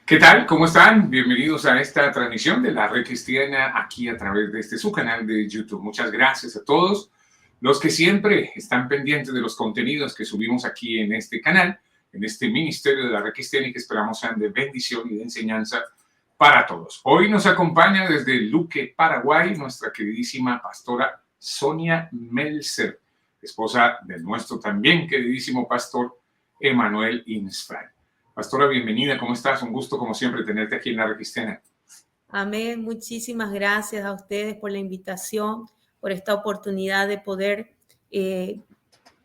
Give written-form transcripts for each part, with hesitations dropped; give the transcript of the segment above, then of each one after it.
¿Qué tal? ¿Cómo están? Bienvenidos a esta transmisión de la Red Cristiana aquí a través de su canal de YouTube. Muchas gracias a todos los que siempre están pendientes de los contenidos que subimos aquí en este canal, en este ministerio de la Red Cristiana y que esperamos sean de bendición y de enseñanza para todos. Hoy nos acompaña desde Luque, Paraguay, nuestra queridísima pastora Sonia Melzer, esposa de nuestro también queridísimo pastor Emanuel Insfray. Pastora, bienvenida, ¿cómo estás? Un gusto, como siempre, tenerte aquí en la Red Cristiana. Amén. Muchísimas gracias a ustedes por la invitación, por esta oportunidad de poder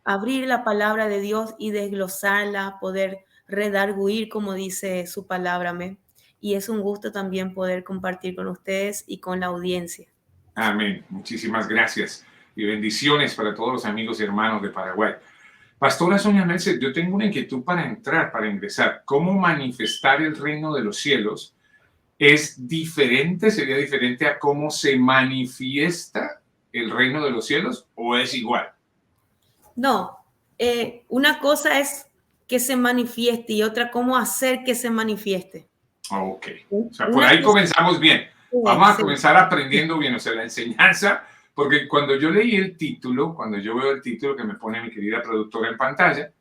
abrir la palabra de Dios y desglosarla, poder redarguir, como dice su palabra. Amén. Y es un gusto también poder compartir con ustedes y con la audiencia. Amén. Muchísimas gracias y bendiciones para todos los amigos y hermanos de Paraguay. Pastora Sonia Melzer, yo tengo una inquietud para ingresar. ¿Cómo manifestar el reino de los cielos? ¿Es diferente, sería diferente a cómo se manifiesta el reino de los cielos o es igual? No, una cosa es que se manifieste y otra cómo hacer que se manifieste. Ok, o sea, por Una ahí cosa comenzamos bien. Vamos a es, comenzar aprendiendo bien, o sea, la enseñanza, porque cuando yo leí el título, cuando yo veo el título que me pone mi querida productora en pantalla,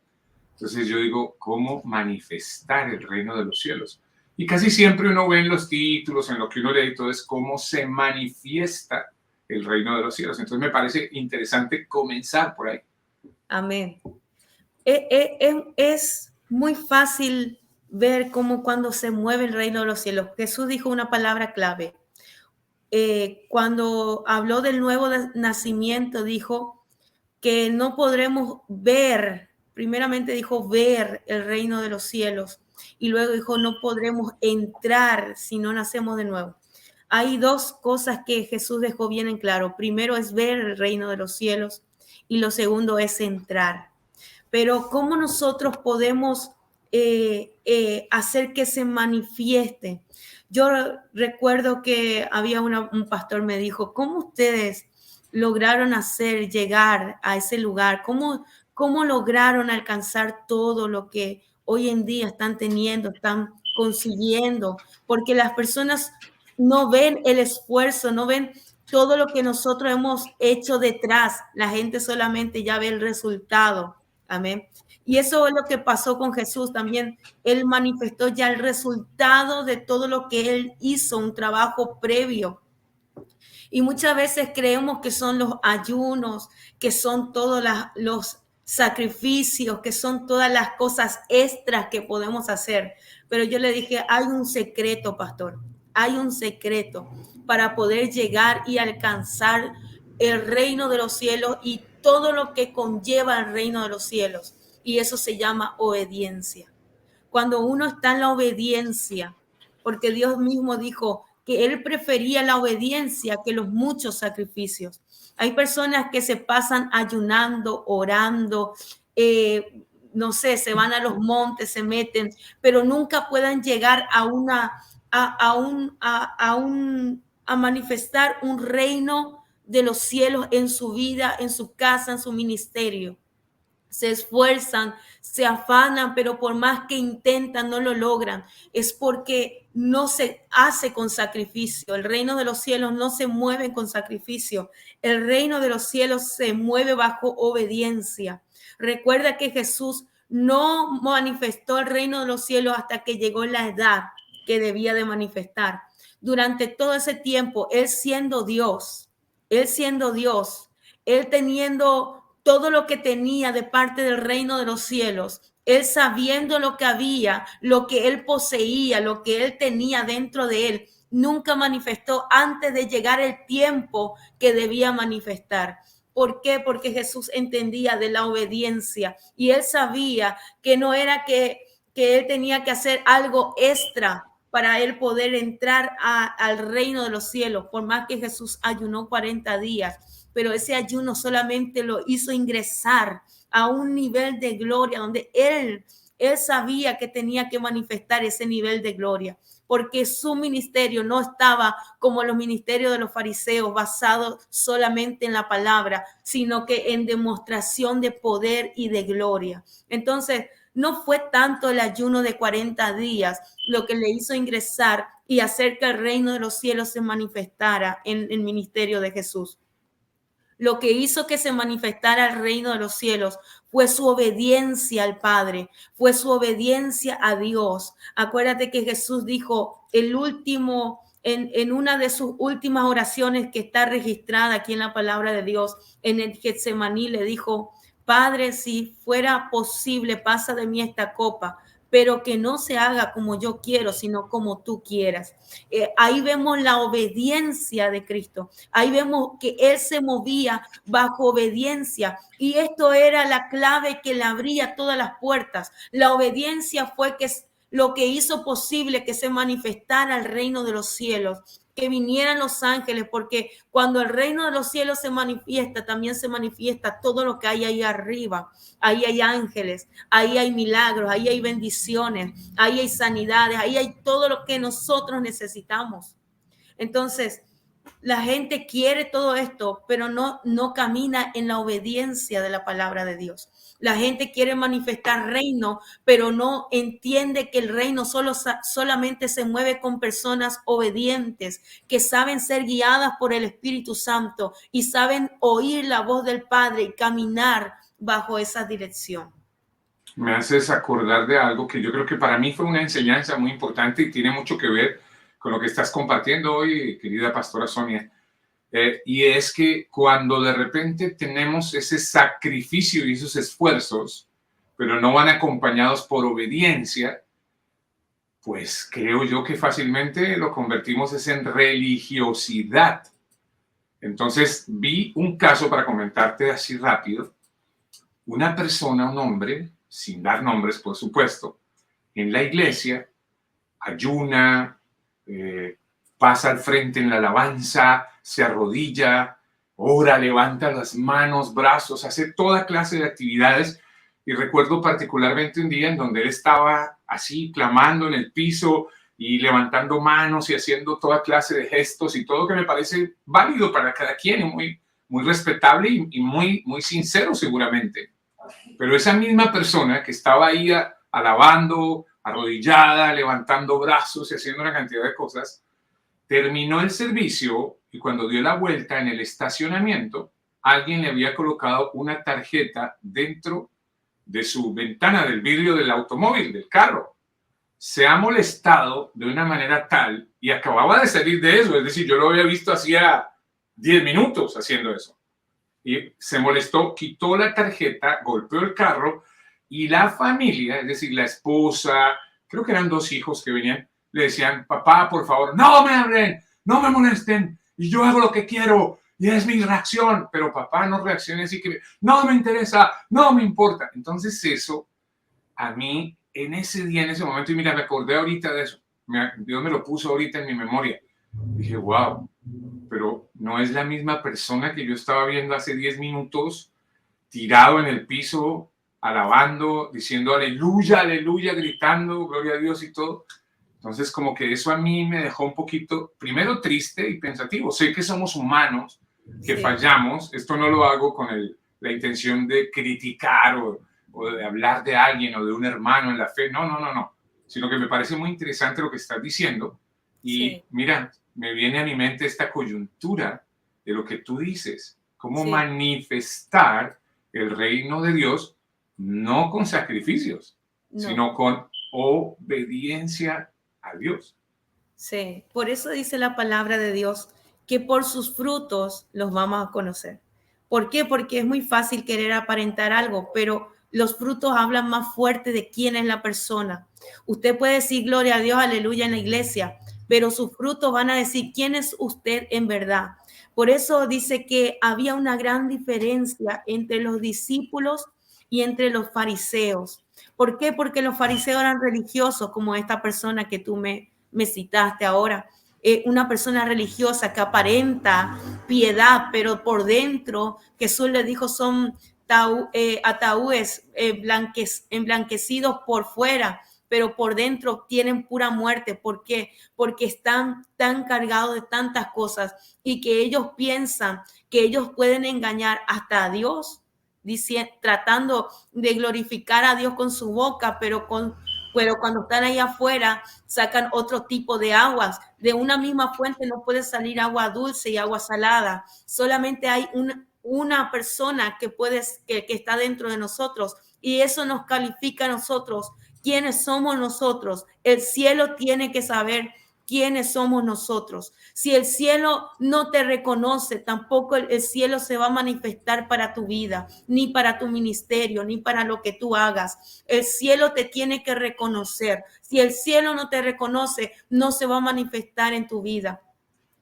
entonces yo digo, ¿cómo manifestar el reino de los cielos? Y casi siempre uno ve en los títulos, en lo que uno lee, todo es cómo se manifiesta el reino de los cielos. Entonces me parece interesante comenzar por ahí. amén. Es muy fácil ver cómo cuando se mueve el reino de los cielos. Jesús dijo una palabra clave. Cuando habló del nuevo nacimiento, dijo que no podremos ver, primeramente dijo ver el reino de los cielos y luego dijo no podremos entrar si no nacemos de nuevo. Hay dos cosas que Jesús dejó bien en claro. Primero es ver el reino de los cielos y lo segundo es entrar. Pero ¿cómo nosotros podemos hacer que se manifieste? Yo recuerdo que había un pastor me dijo, ¿cómo ustedes lograron llegar a ese lugar? ¿Cómo lograron alcanzar todo lo que hoy en día están teniendo, están consiguiendo? Porque las personas no ven el esfuerzo, no ven todo lo que nosotros hemos hecho detrás. La gente solamente ya ve el resultado. Amén. Y eso es lo que pasó con Jesús también. Él manifestó ya el resultado de todo lo que él hizo, un trabajo previo. Y muchas veces creemos que son los ayunos, que son todos los sacrificios, que son todas las cosas extras que podemos hacer. Pero yo le dije, hay un secreto, pastor, hay un secreto para poder llegar y alcanzar el reino de los cielos y todo lo que conlleva el reino de los cielos. Y eso se llama obediencia. Cuando uno está en la obediencia, porque Dios mismo dijo que Él prefería la obediencia que los muchos sacrificios. Hay personas que se pasan ayunando, orando, no sé, se van a los montes, se meten, pero nunca puedan llegar a manifestar un reino de los cielos en su vida, en su casa, en su ministerio. Se esfuerzan, se afanan, pero por más que intentan, no lo logran. Es porque no se hace con sacrificio. El reino de los cielos no se mueve con sacrificio. El reino de los cielos se mueve bajo obediencia. Recuerda que Jesús no manifestó el reino de los cielos hasta que llegó la edad que debía de manifestar. Durante todo ese tiempo, Él siendo Dios, Él teniendo todo lo que tenía de parte del reino de los cielos, él sabiendo lo que había, lo que él poseía, lo que él tenía dentro de él, nunca manifestó antes de llegar el tiempo que debía manifestar. ¿Por qué? Porque Jesús entendía de la obediencia y él sabía que no era que él tenía que hacer algo extra para él poder entrar al reino de los cielos, por más que Jesús ayunó 40 días, pero ese ayuno solamente lo hizo ingresar a un nivel de gloria donde él sabía que tenía que manifestar ese nivel de gloria, porque su ministerio no estaba como los ministerios de los fariseos, basados solamente en la palabra, sino que en demostración de poder y de gloria. Entonces, No fue tanto el ayuno de 40 días lo que le hizo ingresar y hacer que el reino de los cielos se manifestara en el ministerio de Jesús. Lo que hizo que se manifestara el reino de los cielos fue su obediencia al Padre, fue su obediencia a Dios. Acuérdate que Jesús dijo en una de sus últimas oraciones que está registrada aquí en la palabra de Dios, en el Getsemaní le dijo: Padre, si fuera posible, pasa de mí esta copa, pero que no se haga como yo quiero, sino como tú quieras. Ahí vemos la obediencia de Cristo. Ahí vemos que Él se movía bajo obediencia y esto era la clave que le abría todas las puertas. La obediencia fue lo que hizo posible que se manifestara el reino de los cielos, que vinieran los ángeles, porque cuando el reino de los cielos se manifiesta, también se manifiesta todo lo que hay ahí arriba. Ahí hay ángeles, ahí hay milagros, ahí hay bendiciones, ahí hay sanidades, ahí hay todo lo que nosotros necesitamos. Entonces, la gente quiere todo esto, pero no camina en la obediencia de la palabra de Dios. La gente quiere manifestar reino, pero no entiende que el reino solamente se mueve con personas obedientes, que saben ser guiadas por el Espíritu Santo y saben oír la voz del Padre y caminar bajo esa dirección. Me haces acordar de algo que yo creo que para mí fue una enseñanza muy importante y tiene mucho que ver con lo que estás compartiendo hoy, querida pastora Sonia. Y es que cuando de repente tenemos ese sacrificio y esos esfuerzos, pero no van acompañados por obediencia, pues creo yo que fácilmente lo convertimos en religiosidad. Entonces vi un caso para comentarte así rápido. Una persona, un hombre, sin dar nombres por supuesto, en la iglesia, ayuna, pasa al frente en la alabanza, se arrodilla, ora, levanta las manos, brazos, hace toda clase de actividades. Y recuerdo particularmente un día en donde él estaba así clamando en el piso y levantando manos y haciendo toda clase de gestos y todo que me parece válido para cada quien y muy respetable y muy sincero seguramente. Pero esa misma persona que estaba ahí alabando, arrodillada, levantando brazos y haciendo una cantidad de cosas, terminó el servicio y cuando dio la vuelta en el estacionamiento, alguien le había colocado una tarjeta dentro de su ventana del vidrio del automóvil, del carro. Se ha molestado de una manera tal y acababa de salir de eso, es decir, yo lo había visto hacía 10 minutos haciendo eso. Y se molestó, quitó la tarjeta, golpeó el carro y la familia, es decir, la esposa, creo que eran 2 hijos que venían, le decían: papá, por favor, no me hablen, no me molesten y yo hago lo que quiero y es mi reacción. Pero papá, no reaccione así, que no me interesa, no me importa. Entonces eso a mí en ese día, en ese momento, y mira, me acordé ahorita de eso, Dios me lo puso ahorita en mi memoria. Dije, wow, pero no es la misma persona que yo estaba viendo hace 10 minutos tirado en el piso, alabando, diciendo aleluya, aleluya, gritando, gloria a Dios y todo. Entonces, como que eso a mí me dejó un poquito, primero triste y pensativo. Sé que somos humanos, que sí fallamos. Esto no lo hago con la intención de criticar o de hablar de alguien o de un hermano en la fe. No. Sino que me parece muy interesante lo que estás diciendo. Y sí, mira, me viene a mi mente esta coyuntura de lo que tú dices. Cómo manifestar el reino de Dios no con sacrificios, sino con obediencia a Dios. Sí, por eso dice la palabra de Dios que por sus frutos los vamos a conocer. ¿Por qué? Porque es muy fácil querer aparentar algo, pero los frutos hablan más fuerte de quién es la persona. Usted puede decir gloria a Dios, aleluya en la iglesia, pero sus frutos van a decir quién es usted en verdad. Por eso dice que había una gran diferencia entre los discípulos y entre los fariseos. ¿Por qué? Porque los fariseos eran religiosos, como esta persona que tú me citaste ahora. Una persona religiosa que aparenta piedad, pero por dentro, Jesús le dijo, son ataúdes emblanquecidos por fuera, pero por dentro tienen pura muerte. ¿Por qué? Porque están tan cargados de tantas cosas y que ellos piensan que ellos pueden engañar hasta a Dios tratando de glorificar a Dios con su boca, pero cuando están ahí afuera sacan otro tipo de aguas. De una misma fuente no puede salir agua dulce y agua salada. Solamente hay una persona que está dentro de nosotros, y eso nos califica a nosotros. ¿Quiénes somos nosotros? El cielo tiene que saber quiénes somos nosotros. Si el cielo no te reconoce, tampoco el cielo se va a manifestar para tu vida, ni para tu ministerio, ni para lo que tú hagas. El cielo te tiene que reconocer. Si el cielo no te reconoce, no se va a manifestar en tu vida.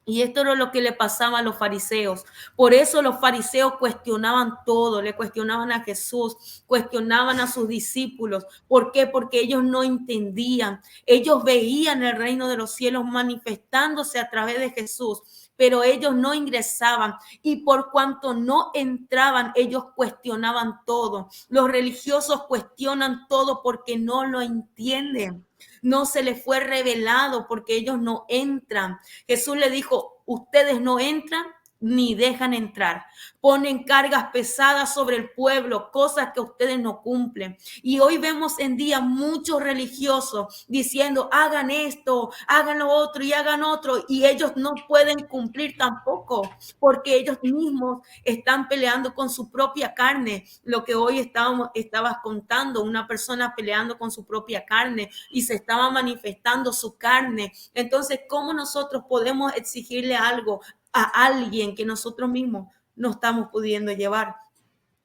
Y esto era lo que le pasaba a los fariseos. Por eso los fariseos cuestionaban todo, le cuestionaban a Jesús, cuestionaban a sus discípulos. ¿Por qué? Porque ellos no entendían. Ellos veían el reino de los cielos manifestándose a través de Jesús, pero ellos no ingresaban, y por cuanto no entraban, ellos cuestionaban todo. Los religiosos cuestionan todo porque no lo entienden. No se les fue revelado porque ellos no entran. Jesús le dijo: ustedes no entran ni dejan entrar. Ponen cargas pesadas sobre el pueblo, cosas que ustedes no cumplen. Y hoy vemos en día muchos religiosos diciendo: hagan esto, hagan lo otro y hagan otro. Y ellos no pueden cumplir tampoco, porque ellos mismos están peleando con su propia carne. Lo que hoy estabas contando, una persona peleando con su propia carne y se estaba manifestando su carne. Entonces, ¿cómo nosotros podemos exigirle algo a alguien que nosotros mismos no estamos pudiendo llevar?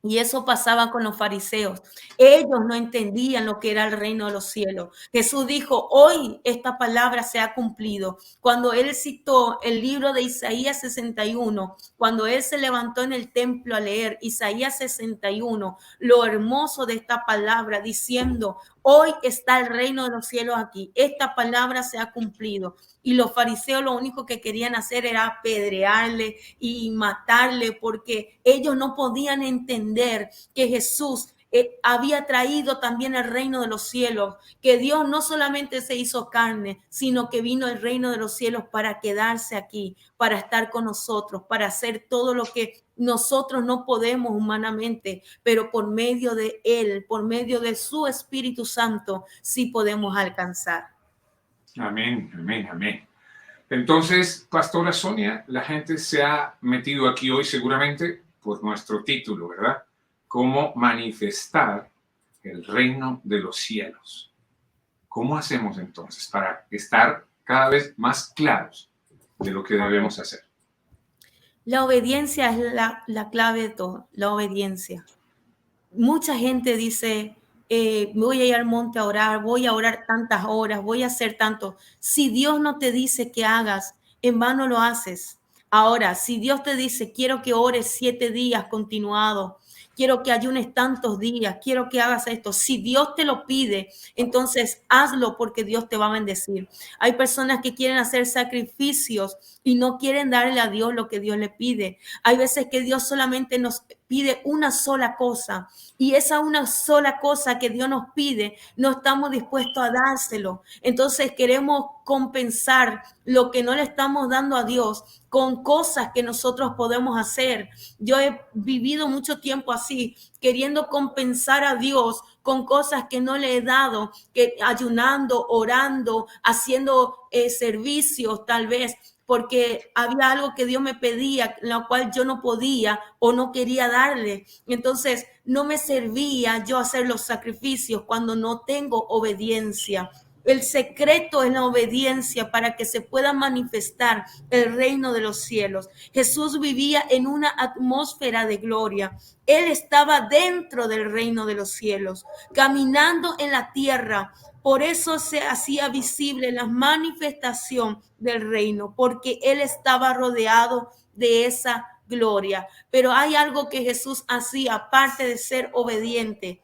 Y eso pasaba con los fariseos. Ellos no entendían lo que era el reino de los cielos. Jesús dijo: hoy esta palabra se ha cumplido. Cuando él citó el libro de Isaías 61, cuando él se levantó en el templo a leer Isaías 61, lo hermoso de esta palabra, diciendo: hoy está el reino de los cielos aquí. Esta palabra se ha cumplido. Y los fariseos lo único que querían hacer era apedrearle y matarle, porque ellos no podían entender que Jesús había traído también el reino de los cielos, que Dios no solamente se hizo carne, sino que vino el reino de los cielos para quedarse aquí, para estar con nosotros, para hacer todo lo que nosotros no podemos humanamente, pero por medio de Él, por medio de su Espíritu Santo, sí podemos alcanzar. Amén, amén, amén. Entonces, Pastora Sonia, la gente se ha metido aquí hoy seguramente por nuestro título, ¿verdad? Cómo manifestar el reino de los cielos. ¿Cómo hacemos entonces para estar cada vez más claros de lo que debemos hacer? La obediencia es la clave de todo, la obediencia. Mucha gente dice: voy a ir al monte a orar, voy a orar tantas horas, voy a hacer tanto. Si Dios no te dice que hagas, en vano lo haces. Ahora, si Dios te dice: quiero que ores 7 días continuados, quiero que ayunes tantos días, quiero que hagas esto. Si Dios te lo pide, entonces hazlo, porque Dios te va a bendecir. Hay personas que quieren hacer sacrificios y no quieren darle a Dios lo que Dios le pide. Hay veces que Dios solamente nos pide una sola cosa, y esa una sola cosa que Dios nos pide, no estamos dispuestos a dárselo. Entonces queremos compensar lo que no le estamos dando a Dios con cosas que nosotros podemos hacer. Yo he vivido mucho tiempo así, queriendo compensar a Dios con cosas que no le he dado, que ayunando, orando, haciendo servicios tal vez, porque había algo que Dios me pedía, lo cual yo no podía o no quería darle. Entonces, no me servía yo hacer los sacrificios cuando no tengo obediencia. El secreto es la obediencia para que se pueda manifestar el reino de los cielos. Jesús vivía en una atmósfera de gloria. Él estaba dentro del reino de los cielos, caminando en la tierra. Por eso se hacía visible la manifestación del reino, porque Él estaba rodeado de esa gloria. Pero hay algo que Jesús hacía, aparte de ser obediente.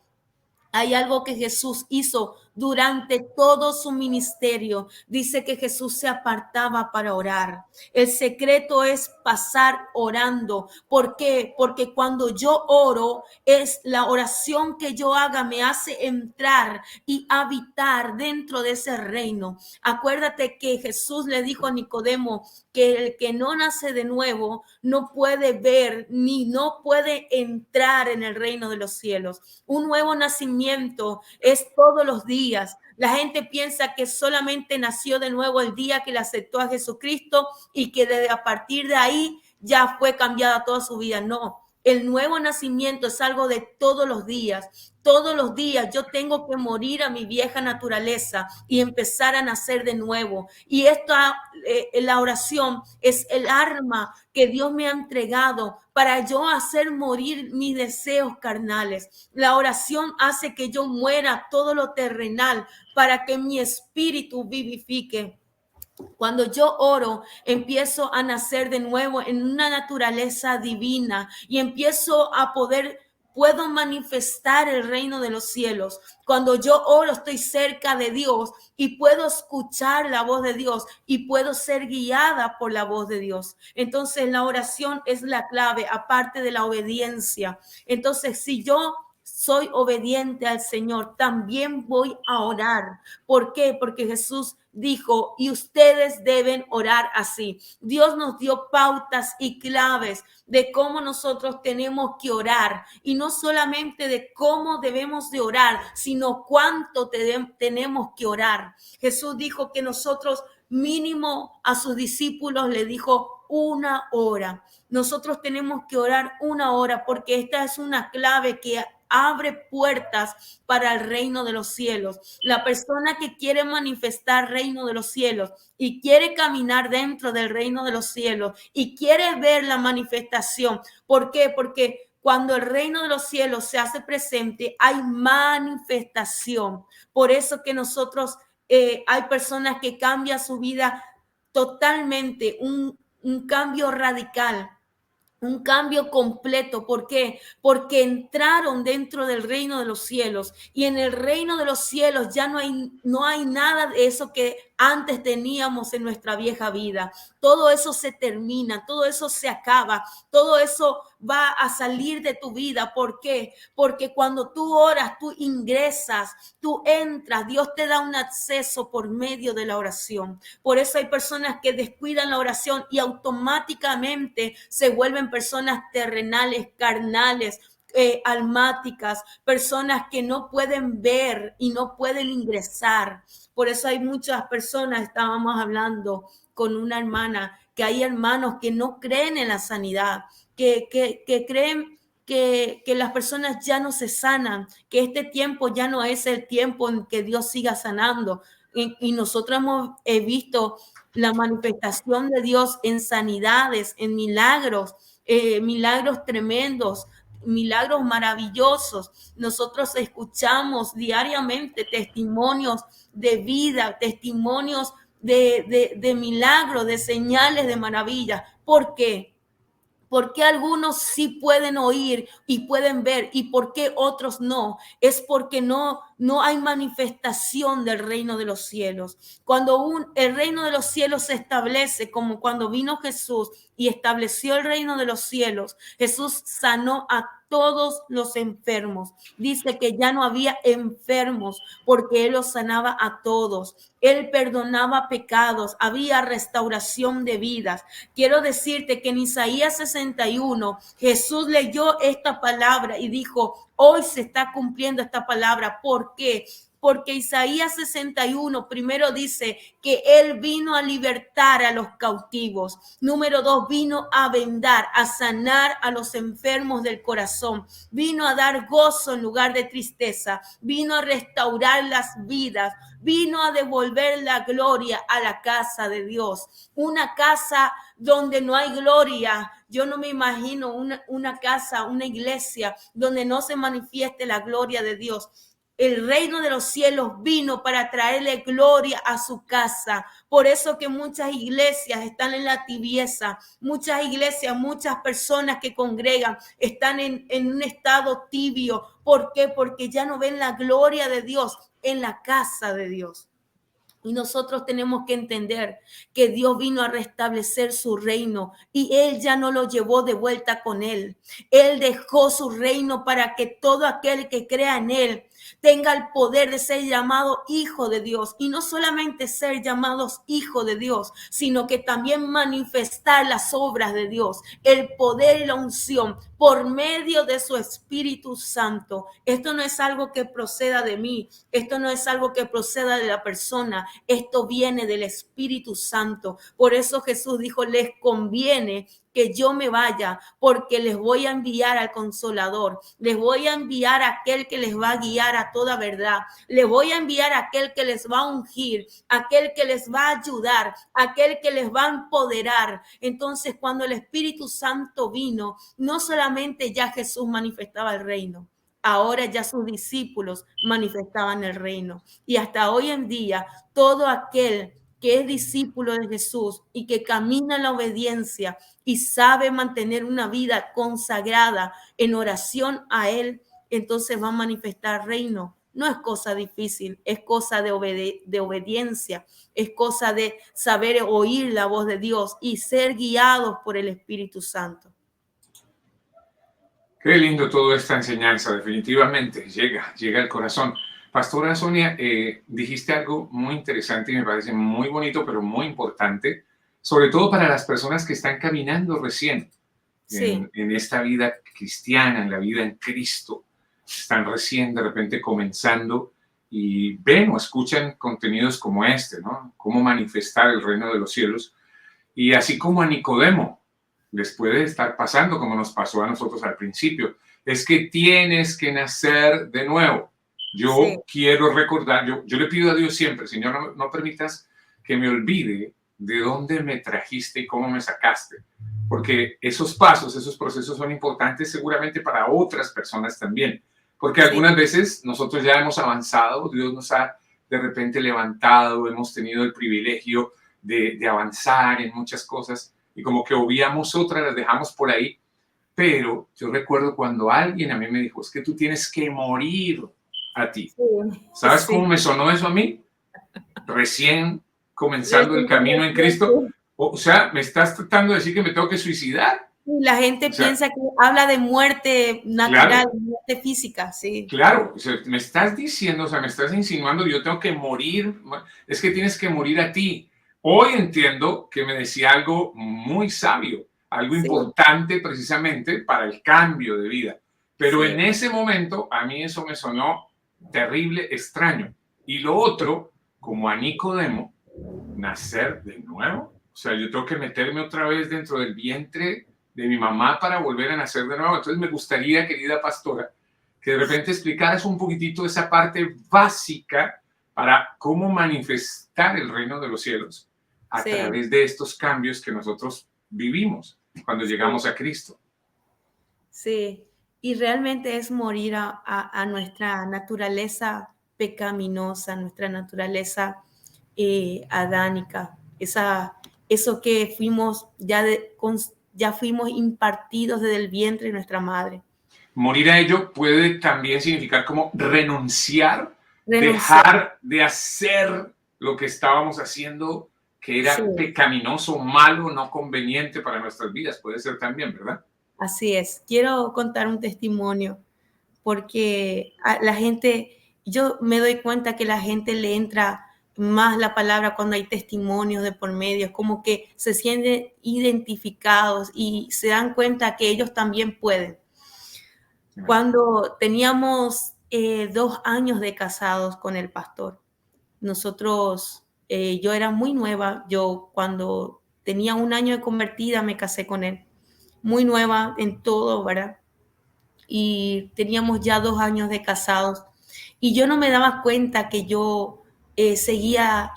Hay algo que Jesús hizo durante todo su ministerio, dice que Jesús se apartaba para orar. El secreto es pasar orando. ¿Por qué? Porque cuando yo oro, es la oración que yo haga me hace entrar y habitar dentro de ese reino. Acuérdate que Jesús le dijo a Nicodemo que el que no nace de nuevo no puede ver ni no puede entrar en el reino de los cielos. Un nuevo nacimiento es todos los días. La gente piensa que solamente nació de nuevo el día que le aceptó a Jesucristo y que desde a partir de ahí ya fue cambiada toda su vida. No, el nuevo nacimiento es algo de todos los días. Todos los días yo tengo que morir a mi vieja naturaleza y empezar a nacer de nuevo. Y la oración es el arma que Dios me ha entregado para yo hacer morir mis deseos carnales. La oración hace que yo muera todo lo terrenal para que mi espíritu vivifique. Cuando yo oro, empiezo a nacer de nuevo en una naturaleza divina y puedo manifestar el reino de los cielos. Cuando yo oro, estoy cerca de Dios y puedo escuchar la voz de Dios y puedo ser guiada por la voz de Dios. Entonces, la oración es la clave, aparte de la obediencia. Entonces, si yo soy obediente al Señor, también voy a orar. ¿Por qué? Porque Jesús dijo, y ustedes deben orar así. Dios nos dio pautas y claves de cómo nosotros tenemos que orar, y no solamente de cómo debemos de orar, sino cuánto tenemos que orar. Jesús dijo que nosotros mínimo a sus discípulos le dijo 1 hora. Nosotros tenemos que orar 1 hora porque esta es una clave que abre puertas para el reino de los cielos. La persona que quiere manifestar reino de los cielos y quiere caminar dentro del reino de los cielos y quiere ver la manifestación. ¿Por qué? Porque cuando el reino de los cielos se hace presente, hay manifestación. Por eso que nosotros, hay personas que cambian su vida totalmente, un cambio radical. Un cambio completo. ¿Por qué? Porque entraron dentro del reino de los cielos, y en el reino de los cielos ya no hay nada de eso que antes teníamos en nuestra vieja vida. Todo eso se termina, todo eso se acaba, todo eso va a salir de tu vida. ¿Por qué? Porque cuando tú oras, tú ingresas, tú entras, Dios te da un acceso por medio de la oración. Por eso hay personas que descuidan la oración y automáticamente se vuelven personas terrenales, carnales, almáticas, personas que no pueden ver y no pueden ingresar. Por eso hay muchas personas, estábamos hablando con una hermana, que hay hermanos que no creen en la sanidad, que creen que las personas ya no se sanan, que este tiempo ya no es el tiempo en que Dios siga sanando. Y nosotros hemos visto la manifestación de Dios en sanidades, en milagros, milagros tremendos, milagros maravillosos. Nosotros escuchamos diariamente testimonios de vida, testimonios de milagros, de señales, de maravillas. ¿Por qué? ¿Por qué algunos sí pueden oír y pueden ver y por qué otros no? Es porque no hay manifestación del reino de los cielos. Cuando el reino de los cielos se establece, como cuando vino Jesús y estableció el reino de los cielos, Jesús sanó a todos los enfermos. Dice que ya no había enfermos porque Él los sanaba a todos. Él perdonaba pecados, había restauración de vidas. Quiero decirte que en Isaías 61, Jesús leyó esta palabra y dijo, hoy se está cumpliendo esta palabra. ¿Por qué? Porque Isaías 61 primero dice que Él vino a libertar a los cautivos. Número 2, vino a vendar, a sanar a los enfermos del corazón. Vino a dar gozo en lugar de tristeza. Vino a restaurar las vidas. Vino a devolver la gloria a la casa de Dios. Una casa donde no hay gloria. Yo no me imagino una casa, una iglesia donde no se manifieste la gloria de Dios. El reino de los cielos vino para traerle gloria a su casa. Por eso que muchas iglesias están en la tibieza. Muchas iglesias, muchas personas que congregan están en un estado tibio. ¿Por qué? Porque ya no ven la gloria de Dios en la casa de Dios. Y nosotros tenemos que entender que Dios vino a restablecer su reino y Él ya no lo llevó de vuelta con Él. Él dejó su reino para que todo aquel que crea en Él tenga el poder de ser llamado hijo de Dios. Y no solamente ser llamados hijo de Dios, sino que también manifestar las obras de Dios, el poder y la unción por medio de su Espíritu Santo. Esto no es algo que proceda de mí, esto no es algo que proceda de la persona, esto viene del Espíritu Santo. Por eso Jesús dijo, les conviene que yo me vaya, porque les voy a enviar al Consolador, les voy a enviar a aquel que les va a guiar a toda verdad, les voy a enviar a aquel que les va a ungir, aquel que les va a ayudar, aquel que les va a empoderar. Entonces, cuando el Espíritu Santo vino, no solamente ya Jesús manifestaba el reino, ahora ya sus discípulos manifestaban el reino. Y hasta hoy en día, todo aquel que es discípulo de Jesús y que camina en la obediencia y sabe mantener una vida consagrada en oración a Él, entonces va a manifestar reino. No es cosa difícil, es cosa de obediencia, es cosa de saber oír la voz de Dios y ser guiados por el Espíritu Santo. Qué lindo toda esta enseñanza, definitivamente, llega al corazón. Pastora Sonia, dijiste algo muy interesante y me parece muy bonito, pero muy importante, sobre todo para las personas que están caminando recién en esta vida cristiana, en la vida en Cristo. Están recién de repente comenzando y ven o escuchan contenidos como este, ¿no? Cómo manifestar el reino de los cielos. Y así como a Nicodemo les puede estar pasando, como nos pasó a nosotros al principio, es que tienes que nacer de nuevo. Yo quiero recordar, yo le pido a Dios siempre, Señor, no permitas que me olvide de dónde me trajiste y cómo me sacaste, porque esos pasos, esos procesos son importantes seguramente para otras personas también, porque algunas veces nosotros ya hemos avanzado, Dios nos ha de repente levantado, hemos tenido el privilegio de avanzar en muchas cosas y como que obviamos otras, las dejamos por ahí, pero yo recuerdo cuando alguien a mí me dijo, es que tú tienes que morir a ti. ¿Sabes cómo me sonó eso a mí? Recién comenzando el camino en Cristo. O sea, me estás tratando de decir que me tengo que suicidar. La gente piensa que habla de muerte natural, muerte física, sí. Claro, o sea, me estás diciendo, o sea, me estás insinuando que yo tengo que morir, es que tienes que morir a ti. Hoy entiendo que me decía algo muy sabio, algo importante precisamente para el cambio de vida. Pero en ese momento a mí eso me sonó terrible, extraño. Y lo otro, como a Nicodemo, nacer de nuevo. O sea, yo tengo que meterme otra vez dentro del vientre de mi mamá para volver a nacer de nuevo. Entonces me gustaría, querida pastora, que de repente explicaras un poquitito esa parte básica para cómo manifestar el reino de los cielos a través de estos cambios que nosotros vivimos cuando llegamos a Cristo. Sí, y realmente es morir a nuestra naturaleza pecaminosa, nuestra naturaleza adánica, eso que fuimos ya fuimos impartidos desde el vientre de nuestra madre. Morir a ello puede también significar como renunciar, dejar de hacer lo que estábamos haciendo, que era pecaminoso, malo, no conveniente para nuestras vidas. Puede ser también, ¿verdad? Así es. Quiero contar un testimonio porque a la gente, yo me doy cuenta que la gente le entra más la palabra cuando hay testimonios de por medio, es como que se sienten identificados y se dan cuenta que ellos también pueden. Cuando teníamos 2 años de casados con el pastor, nosotros, yo era muy nueva, yo cuando tenía 1 año de convertida me casé con él, muy nueva en todo, ¿verdad? Y teníamos ya 2 años de casados y yo no me daba cuenta que yo seguía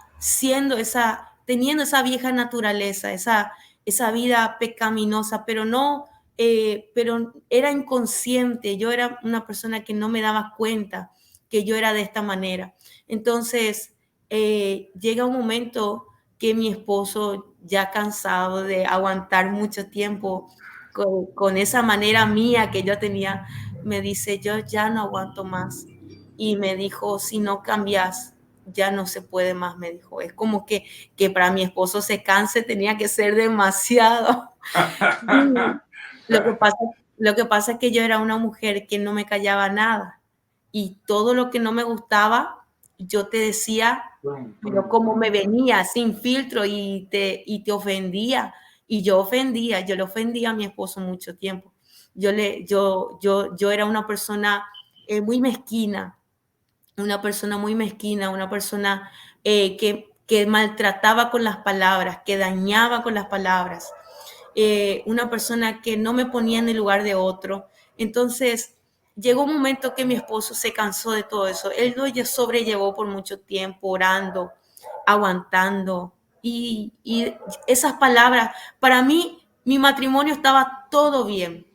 teniendo esa vieja naturaleza, esa vida pecaminosa, pero era inconsciente, yo era una persona que no me daba cuenta que yo era de esta manera. Entonces, llega un momento que mi esposo, ya cansado de aguantar mucho tiempo con esa manera mía que yo tenía, me dice, yo ya no aguanto más. y me dijo, si no cambias, ya no se puede más, me dijo. Es como que para mi esposo se canse tenía que ser demasiado. Lo que pasa, lo que pasa es que yo era una mujer que no me callaba nada y todo lo que no me gustaba, yo te decía, pero como me venía sin filtro y te ofendía. Y yo le ofendía a mi esposo mucho tiempo. Yo era una persona muy mezquina, una persona que maltrataba con las palabras, que dañaba con las palabras, una persona que no me ponía en el lugar de otro. Entonces, llegó un momento que mi esposo se cansó de todo eso. Él lo sobrellevó por mucho tiempo, orando, aguantando. Y esas palabras, para mí, mi matrimonio estaba todo bien.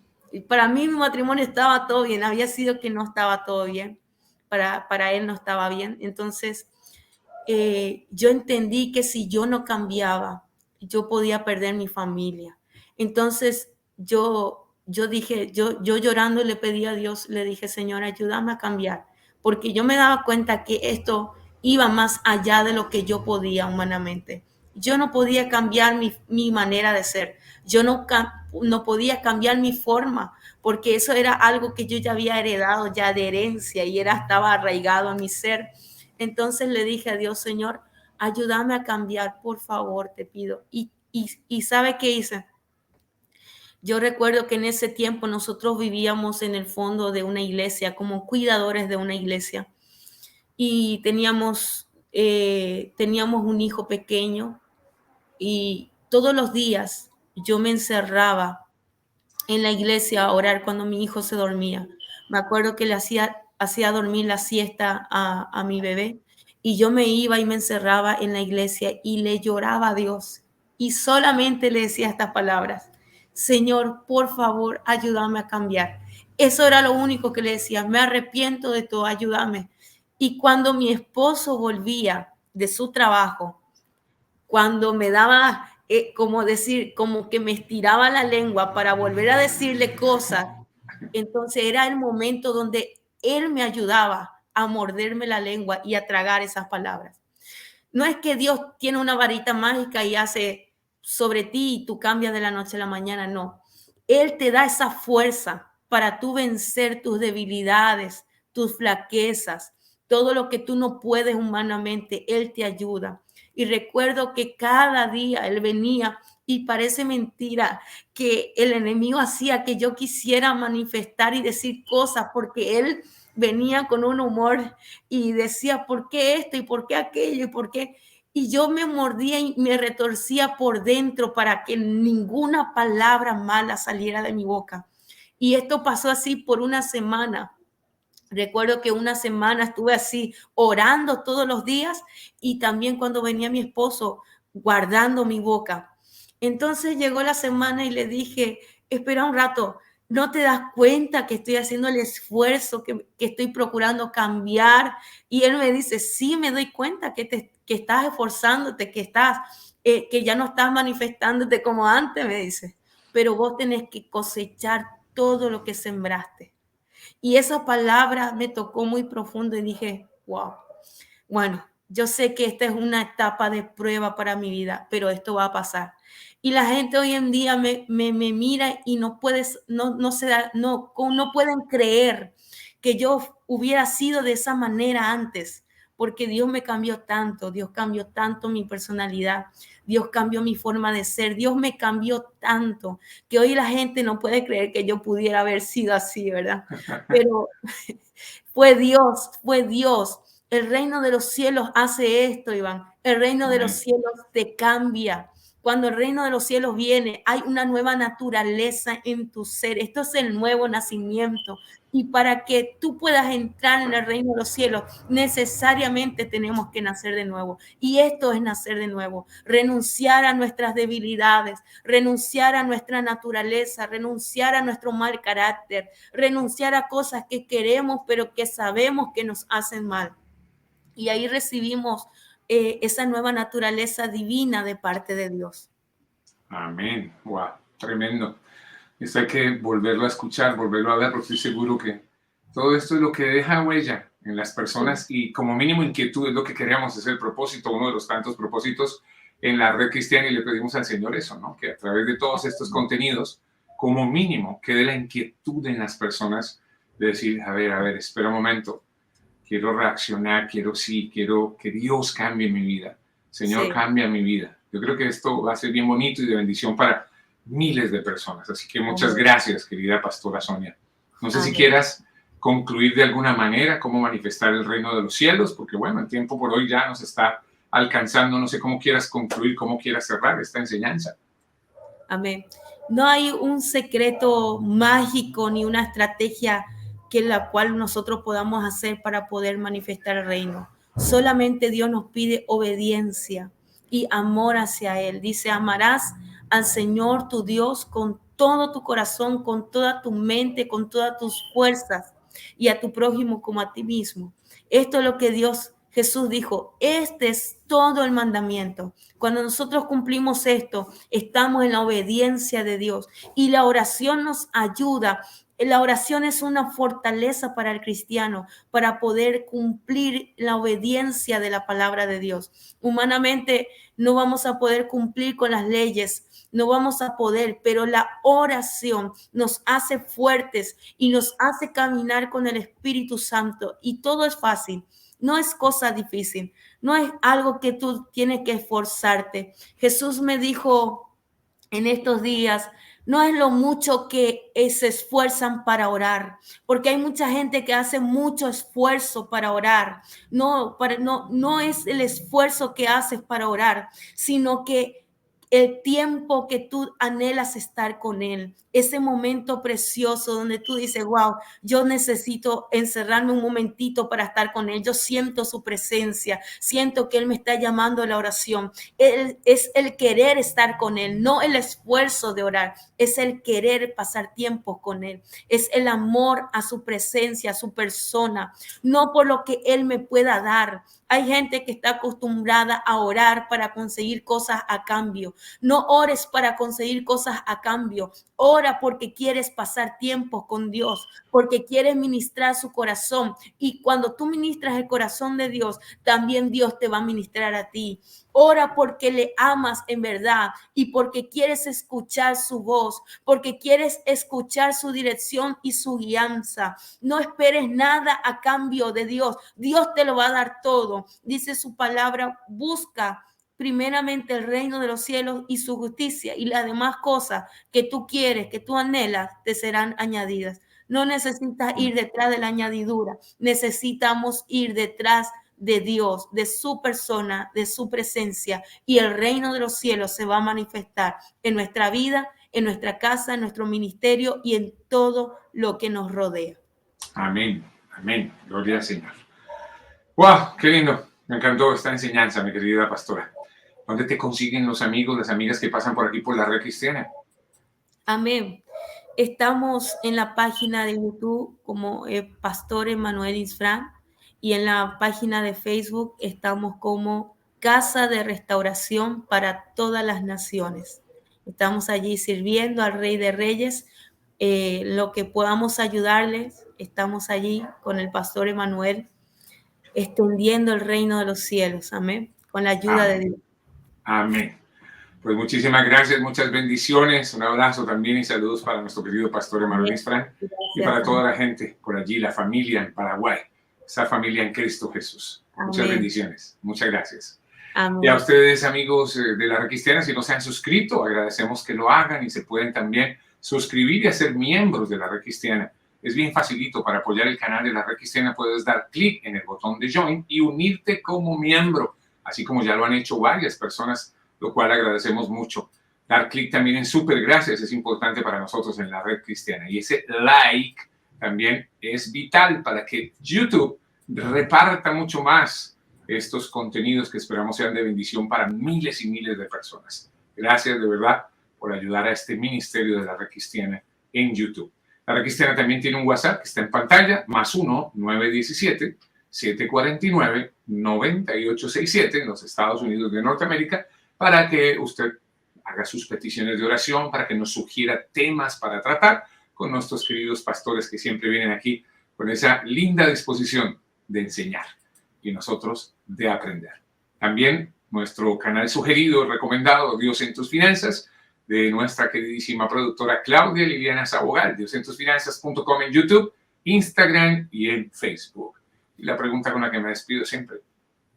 Para mí, mi matrimonio estaba todo bien. Había sido que no estaba todo bien. Para él no estaba bien. Entonces, yo entendí que si yo no cambiaba, yo podía perder mi familia. Entonces yo dije, yo llorando le pedí a Dios, le dije, Señor, ayúdame a cambiar, porque yo me daba cuenta que esto iba más allá de lo que yo podía humanamente. Yo no podía cambiar mi manera de ser, yo no podía cambiar mi forma, porque eso era algo que yo ya había heredado ya de herencia y estaba arraigado a mi ser. Entonces le dije a Dios, Señor, ayúdame a cambiar, por favor, te pido. Y ¿sabe qué hice? Yo recuerdo que en ese tiempo nosotros vivíamos en el fondo de una iglesia, como cuidadores de una iglesia, y teníamos un hijo pequeño y todos los días yo me encerraba en la iglesia a orar cuando mi hijo se dormía. Me acuerdo que le hacía dormir la siesta a mi bebé y yo me iba y me encerraba en la iglesia y le lloraba a Dios y solamente le decía estas palabras: Señor, por favor, ayúdame a cambiar. Eso era lo único que le decía: me arrepiento de todo, ayúdame. Y cuando mi esposo volvía de su trabajo, cuando me daba, como decir, como que me estiraba la lengua para volver a decirle cosas, entonces era el momento donde él me ayudaba a morderme la lengua y a tragar esas palabras. No es que Dios tiene una varita mágica y hace sobre ti y tú cambias de la noche a la mañana, no. Él te da esa fuerza para tú vencer tus debilidades, tus flaquezas, todo lo que tú no puedes humanamente, Él te ayuda. Y recuerdo que cada día Él venía y parece mentira que el enemigo hacía que yo quisiera manifestar y decir cosas porque Él venía con un humor y decía, ¿por qué esto y por qué aquello y por qué? Y yo me mordía y me retorcía por dentro para que ninguna palabra mala saliera de mi boca. Y esto pasó así por una semana. Recuerdo que una semana estuve así orando todos los días y también cuando venía mi esposo guardando mi boca. Entonces llegó la semana y le dije, espera un rato, ¿no te das cuenta que estoy haciendo el esfuerzo, que estoy procurando cambiar? Y él me dice, sí, me doy cuenta que estás esforzándote, que ya no estás manifestándote como antes, me dice, pero vos tenés que cosechar todo lo que sembraste. Y esa palabra me tocó muy profundo y dije, wow, bueno, yo sé que esta es una etapa de prueba para mi vida, pero esto va a pasar. Y la gente hoy en día me mira y no pueden creer que yo hubiera sido de esa manera antes, porque Dios me cambió tanto, Dios cambió tanto mi personalidad, Dios cambió mi forma de ser, Dios me cambió tanto, que hoy la gente no puede creer que yo pudiera haber sido así, ¿verdad? Pero fue Dios, fue Dios. El reino de los cielos hace esto, Iván. El reino de los cielos te cambia. Cuando el reino de los cielos viene, hay una nueva naturaleza en tu ser. Esto es el nuevo nacimiento. Y para que tú puedas entrar en el reino de los cielos, necesariamente tenemos que nacer de nuevo. Y esto es nacer de nuevo. Renunciar a nuestras debilidades, renunciar a nuestra naturaleza, renunciar a nuestro mal carácter, renunciar a cosas que queremos, pero que sabemos que nos hacen mal. Y ahí recibimos esa nueva naturaleza divina de parte de Dios. Amén. Wow, tremendo. Esto hay que volverlo a escuchar, volverlo a ver, porque estoy seguro que todo esto es lo que deja huella en las personas y como mínimo inquietud es lo que queríamos, es el propósito, uno de los tantos propósitos en la red cristiana y le pedimos al Señor eso, ¿no? Que a través de todos estos contenidos, como mínimo, quede la inquietud en las personas de decir, a ver, espera un momento, quiero reaccionar, quiero que Dios cambie mi vida. Señor, cambia mi vida. Yo creo que esto va a ser bien bonito y de bendición para miles de personas. Así que muchas gracias, querida pastora Sonia. No sé si quieras concluir de alguna manera cómo manifestar el reino de los cielos, porque bueno, el tiempo por hoy ya nos está alcanzando. No sé cómo quieras concluir, cómo quieras cerrar esta enseñanza. Amén. No hay un secreto mágico ni una estrategia que la cual nosotros podamos hacer para poder manifestar el reino. Solamente Dios nos pide obediencia y amor hacia Él. Dice, amarás al Señor tu Dios con todo tu corazón, con toda tu mente, con todas tus fuerzas y a tu prójimo como a ti mismo. Esto es lo que Jesús dijo, este es todo el mandamiento. Cuando nosotros cumplimos esto, estamos en la obediencia de Dios y la oración nos ayuda. La oración es una fortaleza para el cristiano, para poder cumplir la obediencia de la palabra de Dios. Humanamente no vamos a poder cumplir con las leyes, no vamos a poder, pero la oración nos hace fuertes y nos hace caminar con el Espíritu Santo y todo es fácil. No es cosa difícil, no es algo que tú tienes que esforzarte. Jesús me dijo en estos días, no es lo mucho que se esfuerzan para orar, porque hay mucha gente que hace mucho esfuerzo para orar. No es el esfuerzo que haces para orar, sino que el tiempo que tú anhelas estar con Él, ese momento precioso donde tú dices, wow, yo necesito encerrarme un momentito para estar con Él. Yo siento su presencia, siento que Él me está llamando a la oración. Es el querer estar con Él, no el esfuerzo de orar, es el querer pasar tiempo con Él. Es el amor a su presencia, a su persona, no por lo que Él me pueda dar. Hay gente que está acostumbrada a orar para conseguir cosas a cambio. No ores para conseguir cosas a cambio. Ora porque quieres pasar tiempo con Dios, porque quieres ministrar su corazón. Y cuando tú ministras el corazón de Dios, también Dios te va a ministrar a ti. Ora porque le amas en verdad y porque quieres escuchar su voz, porque quieres escuchar su dirección y su guianza. No esperes nada a cambio de Dios. Dios te lo va a dar todo. Dice su palabra, busca primeramente el reino de los cielos y su justicia y las demás cosas que tú quieres, que tú anhelas, te serán añadidas. No necesitas ir detrás de la añadidura, necesitamos ir detrás de Dios, de su persona, de su presencia y el reino de los cielos se va a manifestar en nuestra vida, en nuestra casa, en nuestro ministerio y en todo lo que nos rodea. Amén, amén, gloria al Señor. ¡Wow! ¡Qué lindo! Me encantó esta enseñanza, mi querida pastora. ¿Dónde te consiguen los amigos, las amigas que pasan por aquí por la red cristiana? Amén. Estamos en la página de YouTube como Pastor Emanuel Isfrán y en la página de Facebook estamos como Casa de Restauración para todas las naciones. Estamos allí sirviendo al Rey de Reyes. Lo que podamos ayudarles, estamos allí con el Pastor Emanuel extendiendo el reino de los cielos. Amén. Con la ayuda de Dios. Amén. Pues muchísimas gracias, muchas bendiciones, un abrazo también y saludos para nuestro querido pastor Emanuel Isfrán y para toda la gente por allí, la familia en Paraguay, esa familia en Cristo Jesús. Amén. Muchas bendiciones, muchas gracias. Amén. Y a ustedes, amigos de la Red Cristiana, si no se han suscrito, agradecemos que lo hagan y se pueden también suscribir y hacer miembros de la Red Cristiana. Es bien facilito. Para apoyar el canal de la Red Cristiana puedes dar clic en el botón de Join y unirte como miembro, así como ya lo han hecho varias personas, lo cual agradecemos mucho. Dar clic también en súper gracias es importante para nosotros en la Red Cristiana. Y ese like también es vital para que YouTube reparta mucho más estos contenidos que esperamos sean de bendición para miles y miles de personas. Gracias de verdad por ayudar a este ministerio de la Red Cristiana en YouTube. La Red Cristiana también tiene un WhatsApp que está en pantalla, +1 917 749 9867 en los Estados Unidos de Norteamérica, para que usted haga sus peticiones de oración, para que nos sugiera temas para tratar con nuestros queridos pastores que siempre vienen aquí con esa linda disposición de enseñar y nosotros de aprender. También nuestro canal sugerido, recomendado, Dios en tus finanzas, de nuestra queridísima productora Claudia Liliana Sabogal, diosentusfinanzas.com en YouTube, Instagram y en Facebook. Y la pregunta con la que me despido siempre,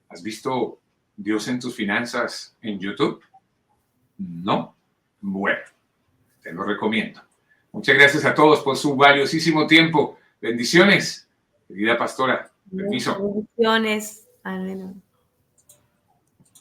¿has visto Dios en tus finanzas en YouTube? ¿No? Bueno, te lo recomiendo. Muchas gracias a todos por su valiosísimo tiempo. Bendiciones, querida pastora. Permiso. Bendiciones. Amén.